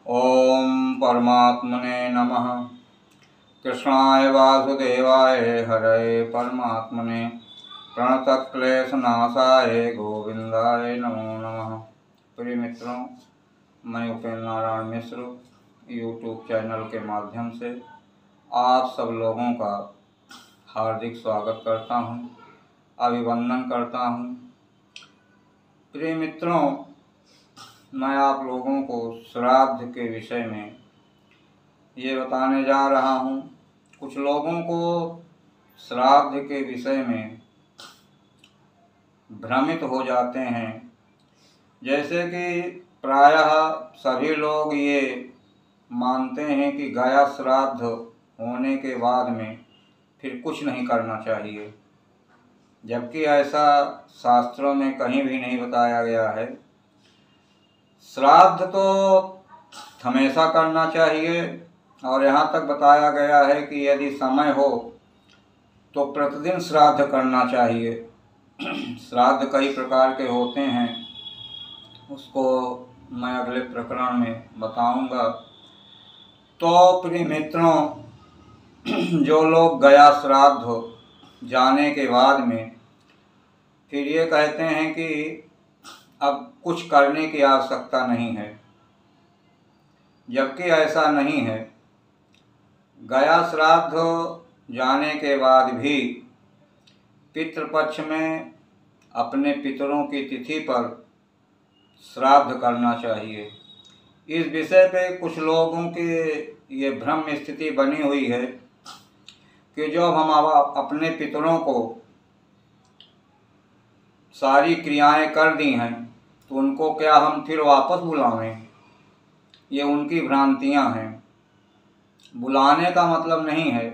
ओम परमात्मने नमः। कृष्णाय वासुदेवाय हरे परमात्मने प्रणतक्लेशनाशाय गोविंदाय नमो नमः। प्रिय मित्रों, मैं उपेंद्र नारायण मिश्र यूट्यूब चैनल के माध्यम से आप सब लोगों का हार्दिक स्वागत करता हूं, अभिवंदन करता हूं। प्रिय मित्रों, मैं आप लोगों को श्राद्ध के विषय में ये बताने जा रहा हूँ। कुछ लोगों को श्राद्ध के विषय में भ्रमित हो जाते हैं, जैसे कि प्रायः सभी लोग ये मानते हैं कि गया श्राद्ध होने के बाद में फिर कुछ नहीं करना चाहिए, जबकि ऐसा शास्त्रों में कहीं भी नहीं बताया गया है। श्राद्ध तो हमेशा करना चाहिए और यहाँ तक बताया गया है कि यदि समय हो तो प्रतिदिन श्राद्ध करना चाहिए। श्राद्ध कई प्रकार के होते हैं, उसको मैं अगले प्रकरण में बताऊंगा। तो प्रिय मित्रों, जो लोग गया श्राद्ध जाने के बाद में फिर ये कहते हैं कि अब कुछ करने की आवश्यकता नहीं है, जबकि ऐसा नहीं है। गया श्राद्ध जाने के बाद भी पितृपक्ष में अपने पितरों की तिथि पर श्राद्ध करना चाहिए। इस विषय पे कुछ लोगों की ये भ्रम स्थिति बनी हुई है कि जब हम अपने पितरों को सारी क्रियाएं कर दी हैं तो उनको क्या हम फिर वापस बुलावें? ये उनकी भ्रांतियां हैं। बुलाने का मतलब नहीं है।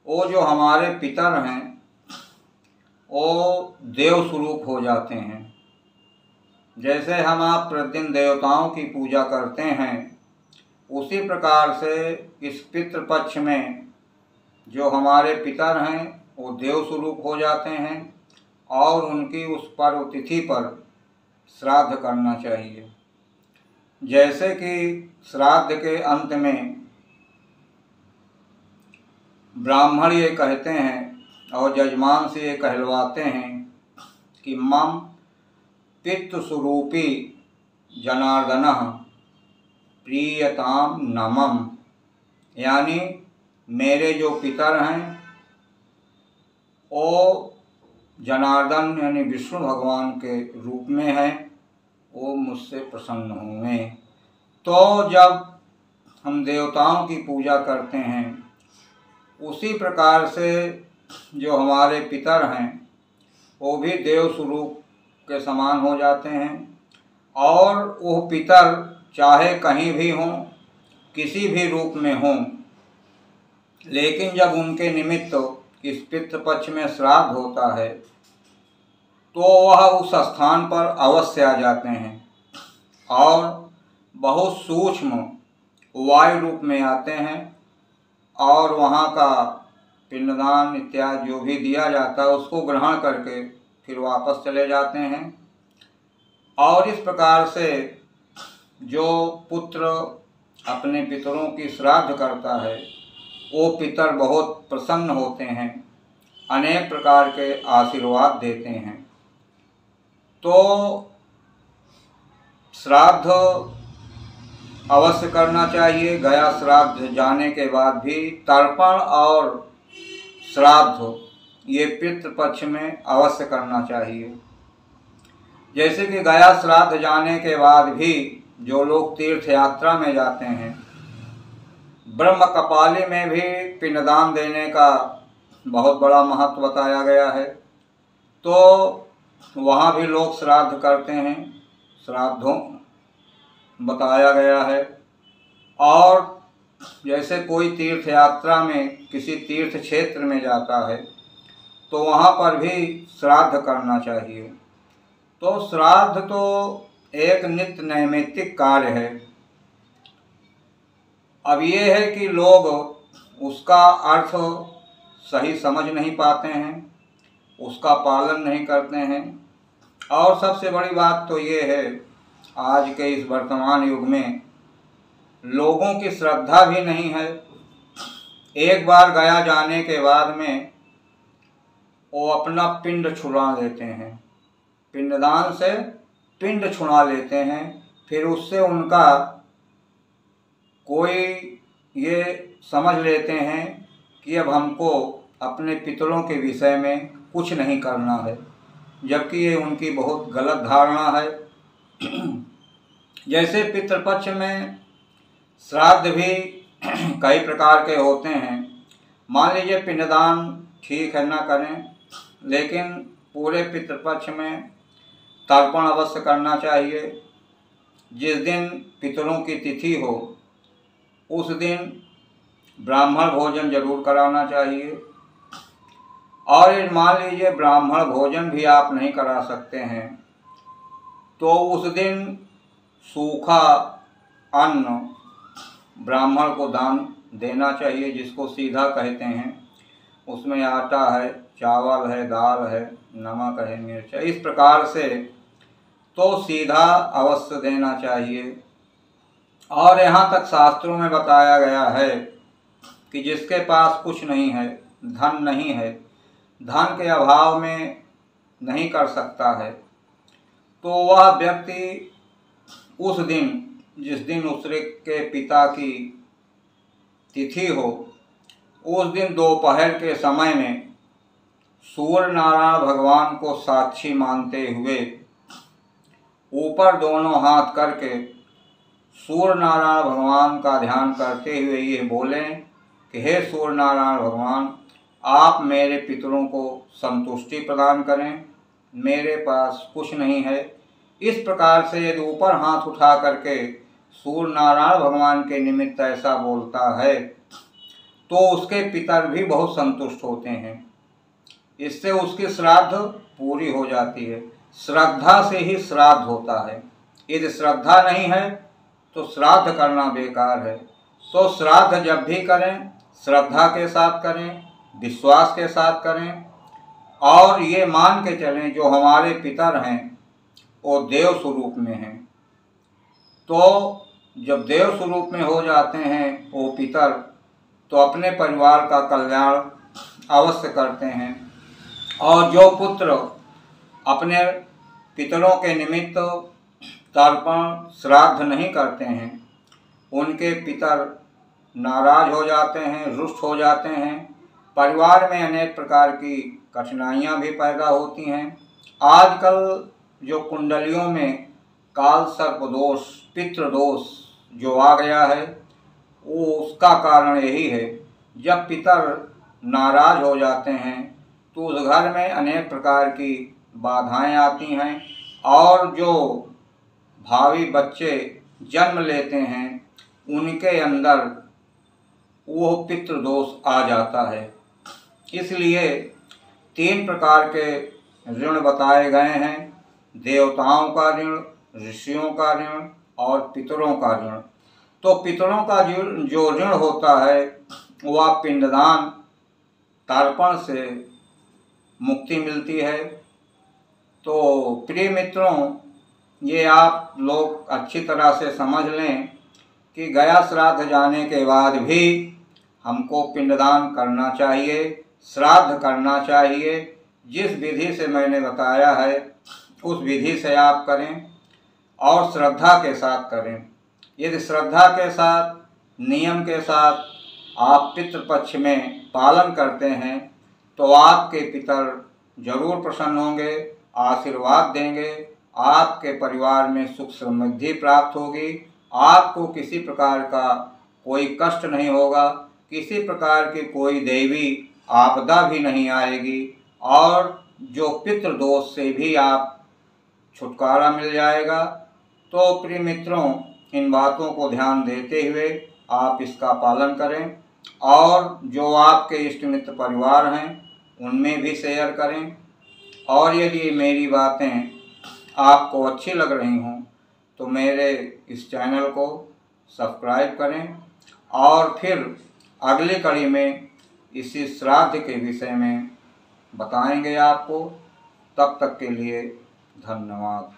वो जो हमारे पितर हैं वो देव स्वरूप हो जाते हैं। जैसे हम आप प्रतिदिन देवताओं की पूजा करते हैं, उसी प्रकार से इस पितृपक्ष में जो हमारे पितर हैं वो देव स्वरूप हो जाते हैं और उनकी उस पर्व तिथि पर श्राद्ध करना चाहिए। जैसे कि श्राद्ध के अंत में ब्राह्मण ये कहते हैं और यजमान से ये कहलवाते हैं कि मम पितृ स्वरूपी जनार्दन प्रीयताम नमम, यानी मेरे जो पितर हैं वो जनार्दन यानी विष्णु भगवान के रूप में हैं, वो मुझसे प्रसन्न हुए। तो जब हम देवताओं की पूजा करते हैं, उसी प्रकार से जो हमारे पितर हैं वो भी देव स्वरूप के समान हो जाते हैं और वो पितर चाहे कहीं भी हों, किसी भी रूप में हों, लेकिन जब उनके निमित्त इस पितृपक्ष में श्राद्ध होता है तो वह उस स्थान पर अवश्य आ जाते हैं और बहुत सूक्ष्म वायु रूप में आते हैं और वहाँ का पिंडदान इत्यादि जो भी दिया जाता है उसको ग्रहण करके फिर वापस चले जाते हैं। और इस प्रकार से जो पुत्र अपने पितरों की श्राद्ध करता है वो पितर बहुत प्रसन्न होते हैं, अनेक प्रकार के आशीर्वाद देते हैं। तो श्राद्ध अवश्य करना चाहिए। गया श्राद्ध जाने के बाद भी तर्पण और श्राद्ध ये पितृपक्ष में अवश्य करना चाहिए। जैसे कि गया श्राद्ध जाने के बाद भी जो लोग तीर्थ यात्रा में जाते हैं, ब्रह्म कपाली में भी पिंडदान देने का बहुत बड़ा महत्व बताया गया है। तो वहाँ भी लोग श्राद्ध करते हैं, श्राद्धों बताया गया है। और जैसे कोई तीर्थ यात्रा में किसी तीर्थ क्षेत्र में जाता है तो वहाँ पर भी श्राद्ध करना चाहिए। तो श्राद्ध तो एक नित्य नैमित्तिक कार्य है। अब ये है कि लोग उसका अर्थ सही समझ नहीं पाते हैं, उसका पालन नहीं करते हैं। और सबसे बड़ी बात तो ये है, आज के इस वर्तमान युग में लोगों की श्रद्धा भी नहीं है। एक बार गया जाने के बाद में वो अपना पिंड छुड़ा लेते हैं, पिंडदान से पिंड छुड़ा लेते हैं। फिर उससे उनका कोई ये समझ लेते हैं कि अब हमको अपने पितरों के विषय में कुछ नहीं करना है, जबकि ये उनकी बहुत गलत धारणा है। जैसे पितृपक्ष में श्राद्ध भी कई प्रकार के होते हैं। मान लीजिए पिंडदान ठीक है ना करें, लेकिन पूरे पितृपक्ष में तर्पण अवश्य करना चाहिए। जिस दिन पितरों की तिथि हो उस दिन ब्राह्मण भोजन जरूर कराना चाहिए। और मान लीजिए ब्राह्मण भोजन भी आप नहीं करा सकते हैं तो उस दिन सूखा अन्न ब्राह्मण को दान देना चाहिए, जिसको सीधा कहते हैं। उसमें आटा है, चावल है, दाल है, नमक है, मिर्च है, इस प्रकार से तो सीधा अवश्य देना चाहिए। और यहाँ तक शास्त्रों में बताया गया है कि जिसके पास कुछ नहीं है, धन नहीं है, धन के अभाव में नहीं कर सकता है, तो वह व्यक्ति उस दिन, जिस दिन उसके पिता की तिथि हो, उस दिन दोपहर के समय में सूर्य नारायण भगवान को साक्षी मानते हुए ऊपर दोनों हाथ करके सूर्य नारायण भगवान का ध्यान करते हुए ये बोलें कि हे सूर्य नारायण भगवान, आप मेरे पितरों को संतुष्टि प्रदान करें, मेरे पास कुछ नहीं है। इस प्रकार से यदि ऊपर हाथ उठा करके सूर्य नारायण भगवान के निमित्त ऐसा बोलता है तो उसके पितर भी बहुत संतुष्ट होते हैं। इससे उसकी श्राद्ध पूरी हो जाती है। श्रद्धा से ही श्राद्ध होता है। यदि श्रद्धा नहीं है तो श्राद्ध करना बेकार है। तो श्राद्ध जब भी करें श्रद्धा के साथ करें, विश्वास के साथ करें, और ये मान के चलें जो हमारे पितर हैं वो देव स्वरूप में हैं। तो जब देव स्वरूप में हो जाते हैं वो पितर, तो अपने परिवार का कल्याण अवश्य करते हैं। और जो पुत्र अपने पितरों के निमित्त तर्पण श्राद्ध नहीं करते हैं, उनके पितर नाराज हो जाते हैं, रुष्ट हो जाते हैं। परिवार में अनेक प्रकार की कठिनाइयाँ भी पैदा होती हैं। आजकल जो कुंडलियों में काल सर्प दोष, पितृदोष जो आ गया है, वो उसका कारण यही है। जब पितर नाराज हो जाते हैं तो उस घर में अनेक प्रकार की बाधाएं आती हैं, और जो भावी बच्चे जन्म लेते हैं उनके अंदर वो पितृदोष आ जाता है। इसलिए 3 प्रकार के ऋण बताए गए हैं: देवताओं का ऋण, ऋषियों का ऋण और पितरों का ऋण। तो पितरों का जो ऋण होता है वह पिंडदान तर्पण से मुक्ति मिलती है। तो प्रिय मित्रों, ये आप लोग अच्छी तरह से समझ लें कि गया श्राद्ध जाने के बाद भी हमको पिंडदान करना चाहिए, श्राद्ध करना चाहिए। जिस विधि से मैंने बताया है उस विधि से आप करें और श्रद्धा के साथ करें। यदि श्रद्धा के साथ, नियम के साथ आप पितृपक्ष में पालन करते हैं तो आपके पितर जरूर प्रसन्न होंगे, आशीर्वाद देंगे, आपके परिवार में सुख समृद्धि प्राप्त होगी, आपको किसी प्रकार का कोई कष्ट नहीं होगा, किसी प्रकार की कोई दैवी आपदा भी नहीं आएगी, और जो पितृदोष से भी आप छुटकारा मिल जाएगा। तो प्रिय मित्रों, इन बातों को ध्यान देते हुए आप इसका पालन करें, और जो आपके इष्ट मित्र परिवार हैं उनमें भी शेयर करें। और यदि मेरी बातें आपको अच्छी लग रही हों तो मेरे इस चैनल को सब्सक्राइब करें, और फिर अगली कड़ी में इसी श्राद्ध के विषय में बताएंगे आपको। तब तक के लिए धन्यवाद।